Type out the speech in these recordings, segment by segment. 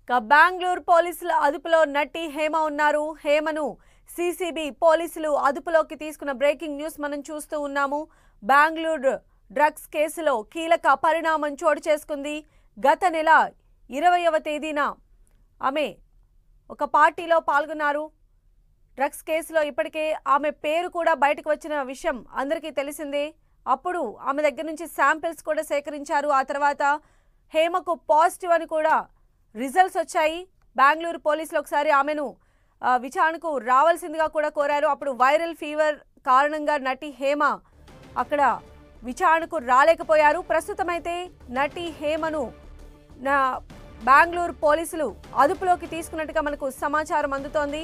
బెంగళూరు పోలీసుల అదుపులో నటి హేమ ఉన్నారు. హేమను సిసిబి పోలీసులు అదుపులోకి తీసుకున్న బ్రేకింగ్ న్యూస్ మనం చూస్తూ ఉన్నాము. బెంగళూరు డ్రగ్స్ కేసులో కీలక పరిణామం చోటు చేసుకుంది. గత నెల 20వ తేదీన ఆమె ఒక పార్టీలో పాల్గొన్నారు. డ్రగ్స్ కేసులో ఇప్పటికే ఆమె పేరు కూడా బయటకు వచ్చిన విషయం అందరికీ తెలిసిందే. అప్పుడు ఆమె దగ్గర నుంచి శాంపిల్స్ కూడా సేకరించారు. ఆ తర్వాత హేమకు పాజిటివ్ అని కూడా రిజల్ట్స్ వచ్చాయి. బెంగళూరు పోలీసులు ఒకసారి ఆమెను విచారణకు రావాల్సిందిగా కూడా కోరారు. అప్పుడు వైరల్ ఫీవర్ కారణంగా నటి హేమ అక్కడ విచారణకు రాలేకపోయారు. ప్రస్తుతం అయితే నటి హేమను బెంగళూరు పోలీసులు అదుపులోకి తీసుకున్నట్టుగా మనకు సమాచారం అందుతోంది.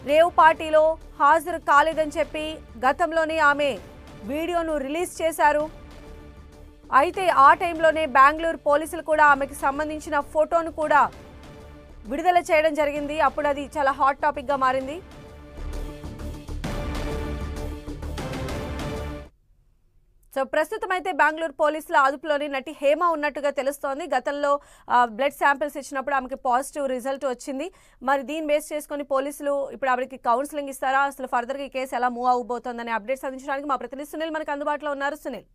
రేవ్ పార్టీలో హాజరు కాలేదని చెప్పి గతంలోనే ఆమె వీడియోను రిలీజ్ చేశారు. అయితే ఆ టైంలోనే బెంగళూరు పోలీసులు కూడా ఆమెకు సంబంధించిన ఫోటోను కూడా విడుదల చేయడం జరిగింది. అప్పుడు అది చాలా హాట్ టాపిక్గా మారింది. సో ప్రస్తుతం అయితే బెంగళూరు పోలీసుల అదుపులోని నటి హేమ ఉన్నట్టుగా తెలుస్తోంది. గతంలో బ్లడ్ శాంపిల్స్ ఇచ్చినప్పుడు ఆమెకి పాజిటివ్ రిజల్ట్ వచ్చింది. మరి దీన్ని బేస్ చేసుకుని పోలీసులు ఇప్పుడు ఆవిడకి కౌన్సిలింగ్ ఇస్తారా, అసలు ఫర్దర్గా ఈ కేసు ఎలా మూవ్ అవబోతోందనే అప్డేట్స్ అందించడానికి మా ప్రతినిధి సునీల్ మనకు అందుబాటులో ఉన్నారు. సునీల్,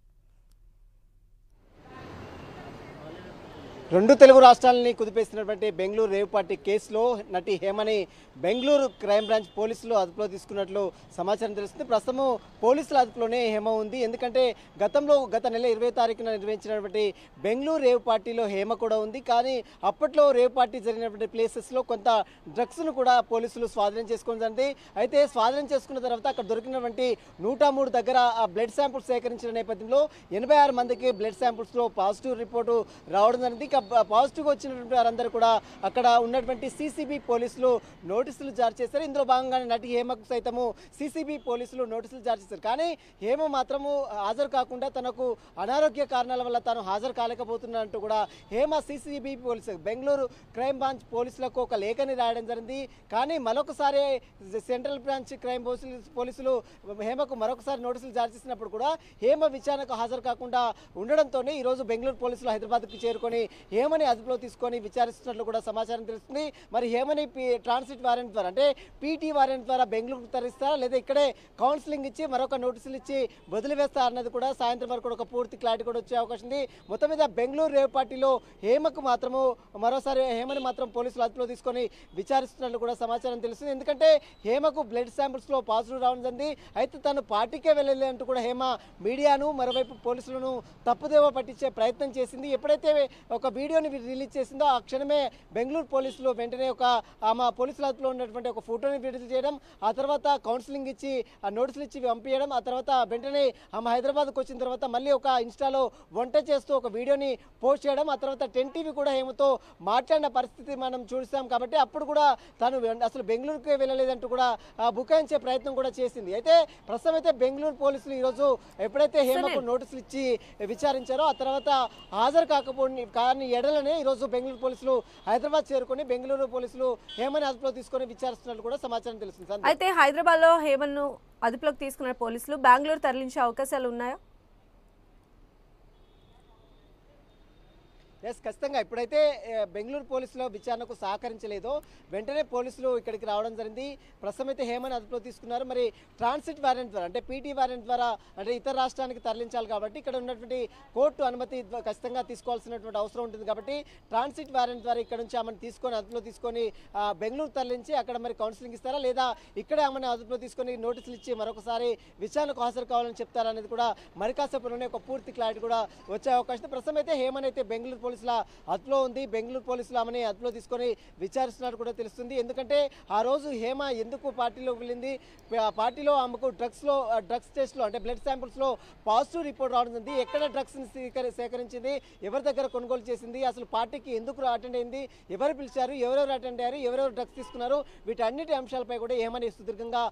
రెండు తెలుగు రాష్ట్రాలని కుదిపేసినటువంటి బెంగళూరు రేవ్ పార్టీ కేసులో నటి హేమని బెంగళూరు క్రైమ్ బ్రాంచ్ పోలీసులు అదుపులో తీసుకున్నట్లు సమాచారం తెలుస్తుంది. ప్రస్తుతం పోలీసుల అదుపులోనే హేమ ఉంది. ఎందుకంటే గత నెల 20వ తారీఖున నిర్వహించినటువంటి బెంగళూరు రేవ్ పార్టీలో హేమ కూడా ఉంది. కానీ అప్పట్లో రేవ్ పార్టీ జరిగినటువంటి ప్లేసెస్లో కొంత డ్రగ్స్ను కూడా పోలీసులు స్వాధీనం చేసుకుంటుంది. అయితే స్వాధీనం చేసుకున్న తర్వాత అక్కడ దొరికినటువంటి 103 దగ్గర ఆ బ్లడ్ శాంపుల్స్ సేకరించిన నేపథ్యంలో 86 మందికి బ్లడ్ శాంపుల్స్లో పాజిటివ్ రిపోర్టు రావడం జరిగింది. పాజిటివ్గా వచ్చినటువంటి వారందరూ కూడా అక్కడ ఉన్నటువంటి సిసిబి పోలీసులు నోటీసులు జారీ చేశారు. ఇందులో భాగంగానే నటి హేమకు సైతము సిసిబి పోలీసులు నోటీసులు జారీ చేశారు. కానీ హేమ మాత్రము హాజరు కాకుండా తనకు అనారోగ్య కారణాల వల్ల తాను హాజరు కాలేకపోతున్నట్టు కూడా Hema CCB police Bengaluru crime branch పోలీసులకు ఒక లేఖని రాయడం జరిగింది. కానీ మరొకసారి సెంట్రల్ బ్రాంచ్ క్రైమ్ పోలీసులు హేమకు మరొకసారి నోటీసులు జారీ చేసినప్పుడు కూడా హేమ విచారణకు హాజరు కాకుండా ఉండడంతోనే ఈరోజు బెంగళూరు పోలీసులు హైదరాబాద్కి చేరుకొని హేమని అదుపులో తీసుకొని విచారిస్తున్నట్లు కూడా సమాచారం తెలుస్తుంది. మరి హేమని ట్రాన్సిట్ వారెంట్ ద్వారా అంటే పీటీ వారెంట్ ద్వారా బెంగళూరుకు తరలిస్తారా లేదా ఇక్కడే కౌన్సిలింగ్ ఇచ్చి మరొక నోటీసులు ఇచ్చి వదిలివేస్తారా అన్నది కూడా సాయంత్రం వరకు ఒక పూర్తి క్లారిటీ కూడా వచ్చే అవకాశం ఉంది. మొత్తం మీద బెంగళూరు రేవ్ పార్టీలో హేమకు మాత్రము మరోసారి హేమని మాత్రం పోలీసులు అదుపులో తీసుకొని విచారిస్తున్నట్లు కూడా సమాచారం తెలుస్తుంది. ఎందుకంటే హేమకు బ్లడ్ శాంపిల్స్లో పాజిటివ్ రావడం జరిగింది. అయితే తను పార్టీకే వెళ్ళలేదు అంటూ కూడా హేమ మీడియాను మరోవైపు పోలీసులను తప్పుదేవ పట్టించే ప్రయత్నం చేసింది. ఎప్పుడైతే ఒక వీడియోని రిలీజ్ చేసిందో ఆ క్షణమే బెంగళూరు పోలీసులు వెంటనే ఆమె పోలీసుల అదుపులో ఉన్నటువంటి ఒక ఫోటోని విడుదల చేయడం, ఆ తర్వాత కౌన్సిలింగ్ ఇచ్చి ఆ నోటీసులు ఇచ్చి పంపించడం, ఆ తర్వాత వెంటనే ఆమె హైదరాబాద్కు వచ్చిన తర్వాత మళ్ళీ ఒక ఇన్స్టాలో వంట చేస్తూ ఒక వీడియోని పోస్ట్ చేయడం, ఆ తర్వాత 10 టీవీ కూడా హేమతో మాట్లాడిన పరిస్థితి మనం చూస్తాం. కాబట్టి అప్పుడు కూడా తను అసలు బెంగళూరుకే వెళ్ళలేదంటూ కూడా బుకాయించే ప్రయత్నం కూడా చేసింది. అయితే ప్రస్తుతం అయితే బెంగళూరు పోలీసులు ఈరోజు ఎప్పుడైతే హేమకు నోటీసులు ఇచ్చి విచారించారో ఆ తర్వాత హాజరు కానీ ఎడలనే ఈరోజు బెంగళూరు పోలీసులు హైదరాబాద్ చేరుకొని బెంగళూరు పోలీసులు హేమని అదుపులో తీసుకొని విచారిస్తున్నట్లు కూడా సమాచారం తెలుస్తుంది. అయితే హైదరాబాద్ లో హేమను అదుపులోకి తీసుకున్న పోలీసులు బెంగళూరు తరలించే అవకాశాలు ఉన్నాయా? ఎస్, ఖచ్చితంగా. ఇప్పుడైతే బెంగళూరు పోలీసులు విచారణకు సహకరించలేదో వెంటనే పోలీసులు ఇక్కడికి రావడం జరిగింది. ప్రస్తుతం అయితే హేమని అదుపులో తీసుకున్నారు. మరి ట్రాన్సిట్ వారెంట్ ద్వారా అంటే పీటీ వారెంట్ ద్వారా అంటే ఇతర రాష్ట్రానికి తరలించాలి కాబట్టి ఇక్కడ ఉన్నటువంటి కోర్టు అనుమతి ఖచ్చితంగా తీసుకోవాల్సినటువంటి అవసరం ఉంటుంది. కాబట్టి ట్రాన్సిట్ వారెంట్ ద్వారా ఇక్కడ నుంచి ఆమెను తీసుకొని అదుపులో తీసుకొని బెంగళూరు తరలించి అక్కడ మరి కౌన్సిలింగ్ ఇస్తారా లేదా ఇక్కడే ఆమెను అదుపులో తీసుకొని నోటీసులు ఇచ్చి మరొకసారి విచారణకు హాజరు కావాలని చెప్తారనేది కూడా మరి కాసేపులోనే ఒక పూర్తి క్లారిటీ కూడా వచ్చే అవకాశం. ప్రస్తుతం అయితే హేమని అయితే బెంగళూరు పోలీసుల అదుపులో ఉంది. బెంగళూరు పోలీసులు ఆమెని అదుపులో తీసుకొని విచారిస్తున్నట్టు కూడా తెలుస్తుంది. ఎందుకంటే ఆ రోజు హేమ ఎందుకు పార్టీలోకి వెళ్ళింది, పార్టీలో ఆమెకు డ్రగ్స్ టెస్ట్లో అంటే బ్లడ్ శాంపుల్స్లో పాజిటివ్ రిపోర్ట్ రావడం, ఎక్కడ డ్రగ్స్ని సేకరించింది, ఎవరి దగ్గర కొనుగోలు చేసింది, అసలు పార్టీకి ఎందుకు అటెండ్ అయింది, ఎవరు పిలిచారు, ఎవరెవరు అటెండ్ అయ్యారు, ఎవరెవరు డ్రగ్స్ తీసుకున్నారు, వీటన్నిటి అంశాలపై కూడా హేమని సుదీర్ఘంగా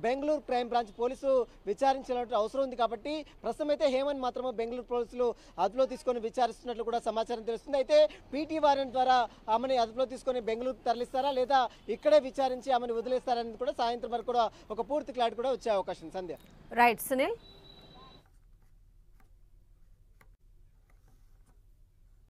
బెంగళూరు క్రైమ్ బ్రాంచ్ పోలీసు విచారించాల్సిన అవసరం ఉంది. కాబట్టి ప్రస్తుతం అయితే హేమని మాత్రమే బెంగళూరు పోలీసులు అదుపులో తీసుకొని విచారిస్తున్నట్లు కూడా సమాచారం తెలుస్తుంది. అయితే పీటీ వారెంట్ ద్వారా ఆమెని అదుపులో తీసుకొని బెంగళూరు తరలిస్తారా లేదా ఇక్కడే విచారించి ఆమెను వదిలేస్తారనేది కూడా సాయంత్రం వరకు కూడా ఒక పూర్తి క్లారిటీ కూడా వచ్చే అవకాశం. సంధ్య. రైట్ సునీల్.